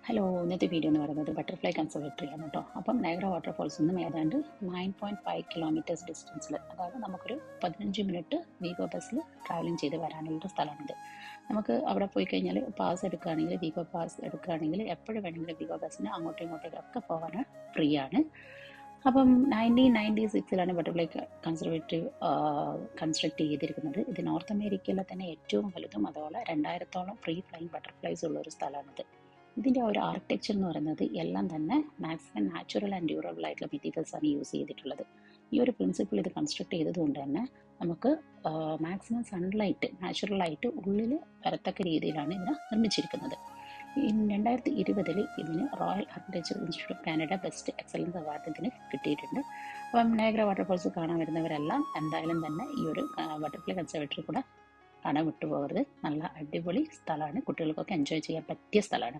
Hello, ഇന്നത്തെ video എന്ന് പറയുന്നത് ബട്ടർഫ്ലൈ കൺസർവേറ്ററി ആണ് കേട്ടോ. അപ്പം നയഗ്ര വാട്ടർഫോൾസ് നിന്നും ഏതാണ്ട് 9.5 കിലോമീറ്റേഴ്സ് ഡിസ്റ്റൻസിൽ, അതായത് നമുക്കൊരു 15 മിനിറ്റ് വീഗോ ബസ്സിൽ ട്രാവലിംഗ് ചെയ്ത് വരാനുള്ളൊരു സ്ഥലമാണിത്. നമുക്ക് അവിടെ പോയി കഴിഞ്ഞാൽ പാസ് എടുക്കുകയാണെങ്കിൽ, വീഗോ പാസ് എടുക്കുകയാണെങ്കിൽ എപ്പോഴും വേണമെങ്കിലും വീഗോ ബസ്സിന് അങ്ങോട്ടും ഇങ്ങോട്ടേക്കൊക്കെ പോകാൻ ഫ്രീ ആണ്. അപ്പം 1996 ബട്ടർഫ്ലൈ കൺസർവേറ്ററി കൺസ്ട്രക്ട് ചെയ്തിരിക്കുന്നത്. ഇത് നോർത്ത് അമേരിക്കയിലെ തന്നെ ഏറ്റവും വലുതും അതുപോലെ 2000-ഓളം ഫ്രീ ഫ്ലൈയിങ് ബട്ടർഫ്ലൈസ് ഉള്ള ഒരു സ്ഥലമാണിത്. ഇതിൻ്റെ ഒരു ആർക്കിടെക്ചർ എന്ന് പറയുന്നത് എല്ലാം തന്നെ മാക്സിമം നാച്ചുറൽ ആൻഡ് ഡ്യൂറബിൾ ആയിട്ടുള്ള മെറ്റീരിയൽസ് ആണ് യൂസ് ചെയ്തിട്ടുള്ളത്. ഈ ഒരു പ്രിൻസിപ്പിൾ ഇത് കൺസ്ട്രക്ട് ചെയ്തതുകൊണ്ട് തന്നെ നമുക്ക് മാക്സിമം സൺലൈറ്റ് നാച്ചുറലായിട്ട് ഉള്ളിൽ വരത്തക്ക രീതിയിലാണ് ഇതിനെ നിർമ്മിച്ചിരിക്കുന്നത്. 2020 ഇതിന് royal architecture institute of Canada best excellence award ഇതിന് കിട്ടിയിട്ടുണ്ട്. അപ്പം നയഗ്ര വാട്ടർഫോൾസ് കാണാൻ വരുന്നവരെല്ലാം എന്തായാലും തന്നെ ഈ ഒരു ബട്ടർഫ്ലൈ കൺസർവേറ്ററി കൂടെ കാണാൻ വിട്ടുപോകരുത്. നല്ല അടിപൊളി സ്ഥലമാണ്, കുട്ടികൾക്കൊക്കെ എൻജോയ് ചെയ്യാൻ പറ്റിയ സ്ഥലമാണ്.